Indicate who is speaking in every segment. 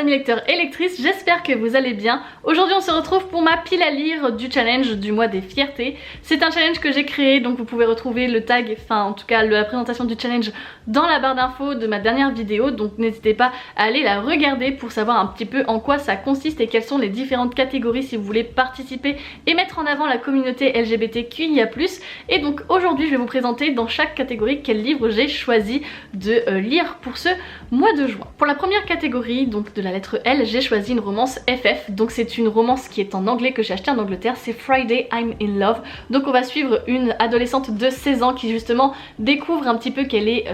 Speaker 1: amis lecteurs et lectrices, j'espère que vous allez bien. Aujourd'hui on se retrouve pour ma pile à lire du challenge du mois des fiertés. C'est un challenge que j'ai créé, donc vous pouvez retrouver le tag, enfin en tout cas la présentation du challenge dans la barre d'infos de ma dernière vidéo. Donc n'hésitez pas à aller la regarder pour savoir un petit peu en quoi ça consiste et quelles sont les différentes catégories si vous voulez participer et mettre en avant la communauté LGBTQIA+. Et donc aujourd'hui je vais vous présenter dans chaque catégorie quel livre j'ai choisi de lire pour ce mois de juin. Pour la première catégorie, donc de la lettre L, j'ai choisi une romance FF. Donc c'est une romance qui est en anglais que j'ai acheté en Angleterre, c'est Friday I'm in Love. Donc on va suivre une adolescente de 16 ans qui justement découvre un petit peu qu'elle est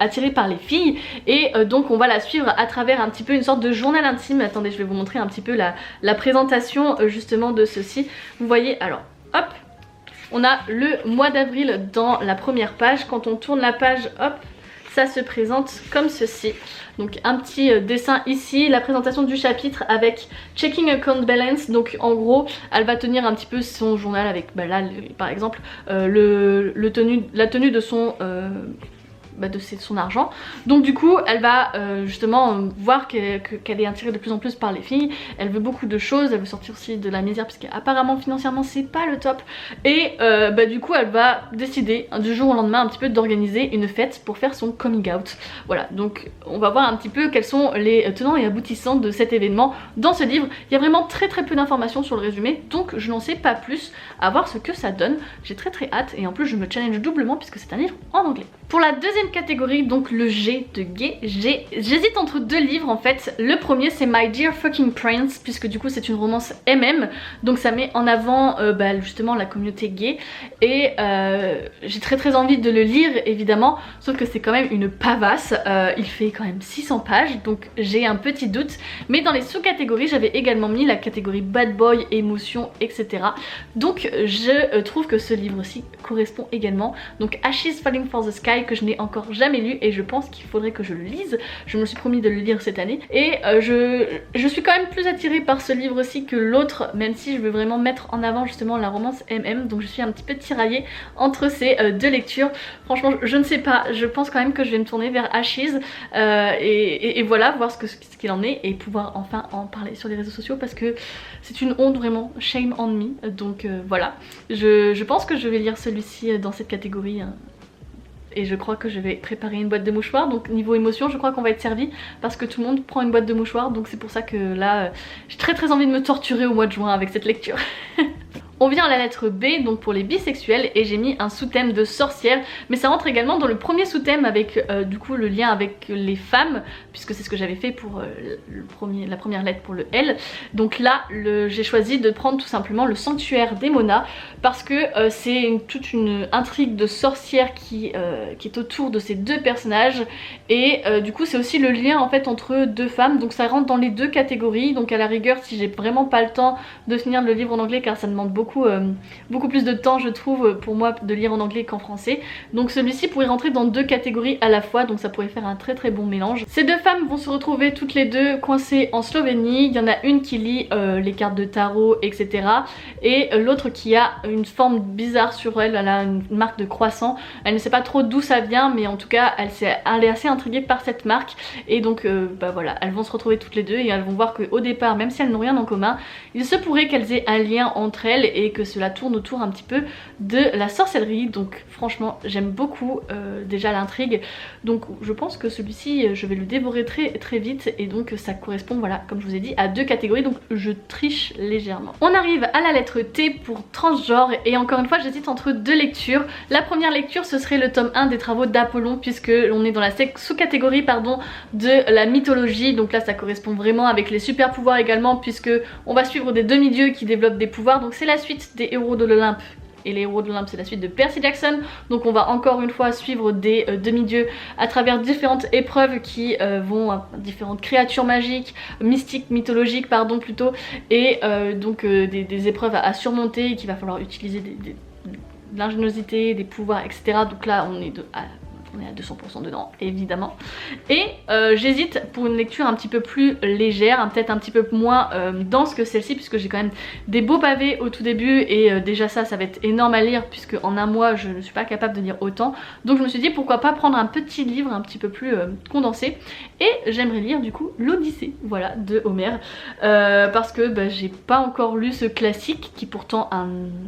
Speaker 1: attirée par les filles et donc on va la suivre à travers un petit peu une sorte de journal intime. Attendez, je vais vous montrer un petit peu la présentation justement de ceci. Vous voyez, alors hop, on a le mois d'avril dans la première page. Quand on tourne la page, hop, ça se présente comme ceci. Donc un petit dessin ici, la présentation du chapitre avec Checking Account Balance. Donc en gros elle va tenir un petit peu son journal avec là par exemple la tenue de son de son argent. Donc du coup elle va justement voir qu'elle est attirée de plus en plus par les filles. Elle veut beaucoup de choses, elle veut sortir aussi de la misère puisqu'apparemment financièrement c'est pas le top. Et du coup elle va décider du jour au lendemain un petit peu d'organiser une fête pour faire son coming out. Voilà, donc on va voir un petit peu quels sont les tenants et aboutissants de cet événement dans ce livre. Il y a vraiment très peu d'informations sur le résumé, donc je n'en sais pas plus, à voir ce que ça donne. J'ai très hâte et en plus je me challenge doublement puisque c'est un livre en anglais. Pour la deuxième catégorie, donc le G de gay, j'hésite entre deux livres en fait. Le premier c'est My Dear Fucking Prince, puisque du coup c'est une romance MM, donc ça met en avant justement la communauté gay et j'ai très envie de le lire évidemment, sauf que c'est quand même une pavasse. Il fait quand même 600 pages, donc j'ai un petit doute. Mais dans les sous-catégories j'avais également mis la catégorie bad boy, émotion, etc. Donc je trouve que ce livre-ci correspond également. Donc Ashes Falling for the Sky, que je n'ai encore jamais lu et je pense qu'il faudrait que je le lise. Je me suis promis de le lire cette année et je suis quand même plus attirée par ce livre-ci que l'autre, même si je veux vraiment mettre en avant justement la romance MM. Donc je suis un petit peu tiraillée entre ces deux lectures. Franchement je ne sais pas, je pense quand même que je vais me tourner vers Ashes et voilà, voir ce qu'il en est et pouvoir enfin en parler sur les réseaux sociaux parce que c'est une honte vraiment, shame on me. Donc voilà, je pense que je vais lire celui-ci dans cette catégorie. Et je crois que je vais préparer une boîte de mouchoirs. Donc niveau émotion je crois qu'on va être servi parce que tout le monde prend une boîte de mouchoirs. Donc c'est pour ça que là j'ai très envie de me torturer au mois de juin avec cette lecture. On vient à la lettre B, donc pour les bisexuels, et j'ai mis un sous-thème de sorcière, mais ça rentre également dans le premier sous-thème avec du coup le lien avec les femmes, puisque c'est ce que j'avais fait pour la première lettre pour le L. Donc là j'ai choisi de prendre tout simplement le sanctuaire d'Emona, parce que c'est toute une intrigue de sorcière qui est autour de ces deux personnages, et du coup c'est aussi le lien en fait entre deux femmes, donc ça rentre dans les deux catégories. Donc à la rigueur, si j'ai vraiment pas le temps de finir le livre en anglais, car ça demande beaucoup plus de temps je trouve pour moi de lire en anglais qu'en français, donc celui-ci pourrait rentrer dans deux catégories à la fois, donc ça pourrait faire un très bon mélange. Ces deux femmes vont se retrouver toutes les deux coincées en Slovénie. Il y en a une qui lit les cartes de tarot, etc. et l'autre qui a une forme bizarre sur elle, elle a une marque de croissant. Elle ne sait pas trop d'où ça vient, mais en tout cas elle est assez intriguée par cette marque, et donc voilà, elles vont se retrouver toutes les deux et elles vont voir qu'au départ, même si elles n'ont rien en commun, il se pourrait qu'elles aient un lien entre elles et que cela tourne autour un petit peu de la sorcellerie. Donc franchement j'aime beaucoup déjà l'intrigue, donc je pense que celui-ci je vais le dévorer très vite, et donc ça correspond, voilà, comme je vous ai dit, à deux catégories, donc je triche légèrement. On arrive à la lettre T pour transgenre, et encore une fois j'hésite entre deux lectures. La première lecture ce serait le tome 1 des travaux d'Apollon, puisque on est dans la sous-catégorie de la mythologie. Donc là ça correspond vraiment avec les super pouvoirs également, puisque on va suivre des demi-dieux qui développent des pouvoirs. Donc c'est la suite des héros de l'Olympe, et les héros de l'Olympe c'est la suite de Percy Jackson. Donc on va encore une fois suivre des demi-dieux à travers différentes épreuves qui vont différentes créatures magiques, mystiques, mythologiques pardon plutôt, et des épreuves à surmonter et qu'il va falloir utiliser de l'ingéniosité, des pouvoirs, etc. Donc là on est on est à 200% dedans évidemment. Et j'hésite pour une lecture un petit peu plus légère, hein, peut-être un petit peu moins dense que celle-ci, puisque j'ai quand même des beaux pavés au tout début et déjà ça va être énorme à lire, puisque en un mois je ne suis pas capable de lire autant. Donc je me suis dit pourquoi pas prendre un petit livre un petit peu plus condensé, et j'aimerais lire du coup l'Odyssée, voilà, de Homère, parce que bah, j'ai pas encore lu ce classique qui est pourtant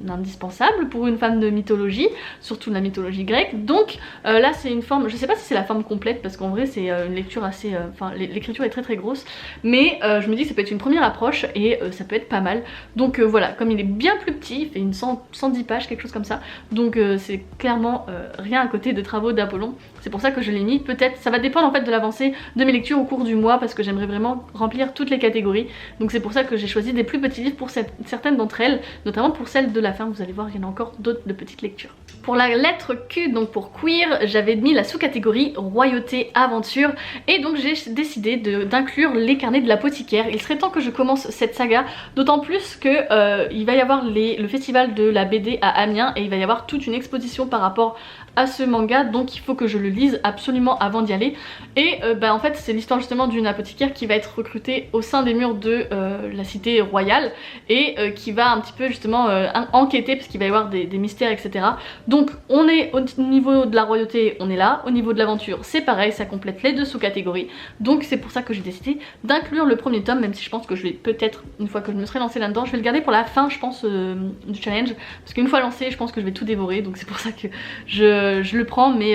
Speaker 1: indispensable pour une femme de mythologie, surtout la mythologie grecque. Donc là c'est une forme, je sais pas si c'est la forme complète parce qu'en vrai c'est une lecture assez, enfin l'écriture est très grosse, mais je me dis que ça peut être une première approche et ça peut être pas mal. Donc voilà, comme il est bien plus petit, il fait une 110 pages, quelque chose comme ça, donc c'est clairement rien à côté de Travaux d'Apollon. C'est pour ça que je l'ai mis. Peut-être, ça va dépendre en fait de l'avancée de mes lectures au cours du mois, parce que j'aimerais vraiment remplir toutes les catégories. Donc c'est pour ça que j'ai choisi des plus petits livres pour certaines d'entre elles, notamment pour celle de la fin. Vous allez voir, il y en a encore d'autres de petites lectures. Pour la lettre Q, donc pour queer, j'avais mis la sous-catégorie royauté aventure, et donc j'ai décidé d'inclure les carnets de l'apothicaire. Il serait temps que je commence cette saga, d'autant plus que il va y avoir le festival de la BD à Amiens, et il va y avoir toute une exposition par rapport à ce manga, donc il faut que je le lise absolument avant d'y aller. Et bah en fait c'est l'histoire justement d'une apothicaire qui va être recrutée au sein des murs de la cité royale, et qui va un petit peu justement enquêter, parce qu'il va y avoir des mystères, etc. Donc on est au niveau de la royauté, on est là, au niveau de l'aventure c'est pareil, ça complète les deux sous-catégories. Donc c'est pour ça que j'ai décidé d'inclure le premier tome, même si je pense que je vais peut-être, une fois que je me serai lancée là-dedans, je vais le garder pour la fin je pense du challenge, parce qu'une fois lancé je pense que je vais tout dévorer, donc c'est pour ça que je le prends, mais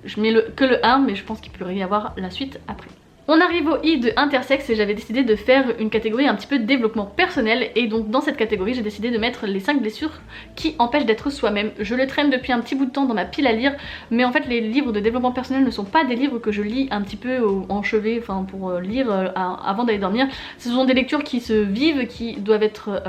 Speaker 1: je mets que le 1, mais je pense qu'il pourrait y avoir la suite après. On arrive au I de intersexe, et j'avais décidé de faire une catégorie un petit peu de développement personnel, et donc dans cette catégorie j'ai décidé de mettre les 5 blessures qui empêchent d'être soi-même. Je le traîne depuis un petit bout de temps dans ma pile à lire, mais en fait les livres de développement personnel ne sont pas des livres que je lis un petit peu en chevet, enfin pour lire avant d'aller dormir. Ce sont des lectures qui se vivent, qui doivent être,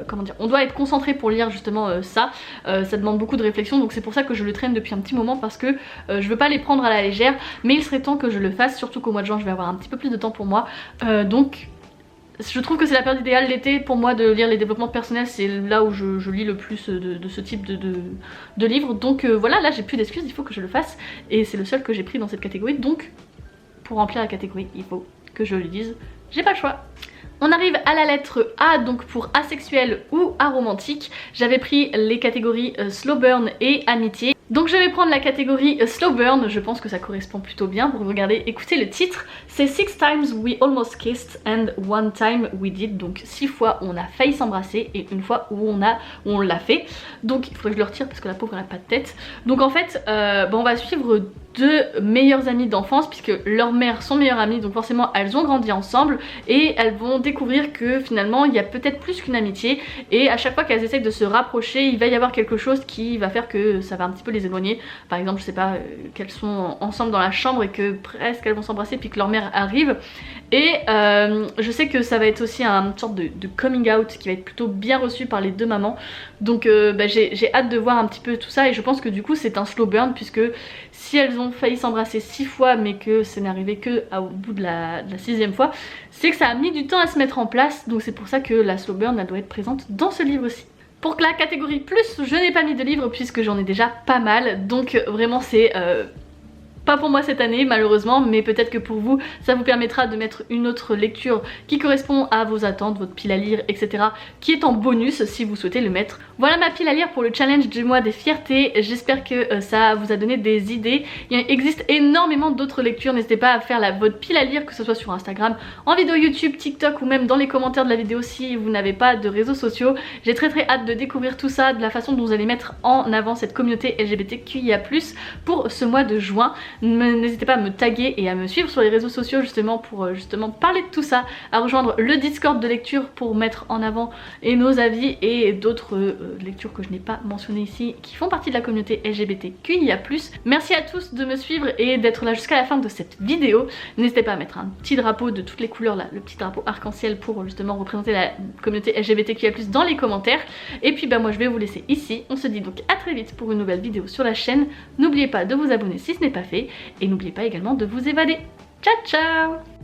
Speaker 1: comment dire, on doit être concentré pour lire justement ça. Ça demande beaucoup de réflexion, donc c'est pour ça que je le traîne depuis un petit moment, parce que je veux pas les prendre à la légère, mais il serait temps que je le fasse, surtout qu'au mois de juin je vais avoir un petit peu plus de temps pour moi, donc je trouve que c'est la période idéale l'été pour moi de lire les développements personnels. C'est là où je lis le plus de ce type de livres, donc voilà, là j'ai plus d'excuses, il faut que je le fasse, et c'est le seul que j'ai pris dans cette catégorie, donc pour remplir la catégorie il faut que je le lise, j'ai pas le choix. On arrive à la lettre A, donc pour asexuel ou aromantique. J'avais pris les catégories slow burn et amitié. Donc je vais prendre la catégorie slow burn, je pense que ça correspond plutôt bien. Pour regarder, écoutez le titre, c'est 6 times we almost kissed and 1 time we did. Donc 6 fois on a failli s'embrasser et une fois où on l'a fait. Donc il faudrait que je le retire parce que la pauvre elle n'a pas de tête. Donc en fait on va suivre deux meilleures amies d'enfance, puisque leurs mères sont meilleures amies, donc forcément elles ont grandi ensemble, et elles vont découvrir que finalement il y a peut-être plus qu'une amitié, et à chaque fois qu'elles essayent de se rapprocher il va y avoir quelque chose qui va faire que ça va un petit peu les éloigner. Par exemple je sais pas, qu'elles sont ensemble dans la chambre et que presque elles vont s'embrasser puis que leur mère arrive, et je sais que ça va être aussi une sorte de coming out qui va être plutôt bien reçu par les deux mamans, donc j'ai hâte de voir un petit peu tout ça, et je pense que du coup c'est un slow burn, puisque si elles ont failli s'embrasser 6 fois mais que ça n'est arrivé que au bout de la 6e fois, c'est que ça a mis du temps à se mettre en place, donc c'est pour ça que la slow burn elle doit être présente dans ce livre-ci. Pour la catégorie plus, je n'ai pas mis de livre puisque j'en ai déjà pas mal, donc vraiment c'est pas pour moi cette année malheureusement, mais peut-être que pour vous ça vous permettra de mettre une autre lecture qui correspond à vos attentes, votre pile à lire, etc., qui est en bonus si vous souhaitez le mettre. Voilà ma pile à lire pour le challenge du mois des fiertés. J'espère que ça vous a donné des idées. Il existe énormément d'autres lectures, n'hésitez pas à faire votre pile à lire, que ce soit sur Instagram, en vidéo YouTube, TikTok, ou même dans les commentaires de la vidéo si vous n'avez pas de réseaux sociaux. J'ai très hâte de découvrir tout ça, de la façon dont vous allez mettre en avant cette communauté LGBTQIA+, pour ce mois de juin. N'hésitez pas à me taguer et à me suivre sur les réseaux sociaux justement pour justement parler de tout ça, à rejoindre le Discord de lecture pour mettre en avant nos avis et d'autres lectures que je n'ai pas mentionnées ici qui font partie de la communauté LGBTQIA+. Merci à tous de me suivre et d'être là jusqu'à la fin de cette vidéo. N'hésitez pas à mettre un petit drapeau de toutes les couleurs là, le petit drapeau arc-en-ciel pour justement représenter la communauté LGBTQIA+ dans les commentaires. Et puis moi je vais vous laisser ici. On se dit donc à très vite pour une nouvelle vidéo sur la chaîne. N'oubliez pas de vous abonner si ce n'est pas fait. Et n'oubliez pas également de vous évader. Ciao ciao!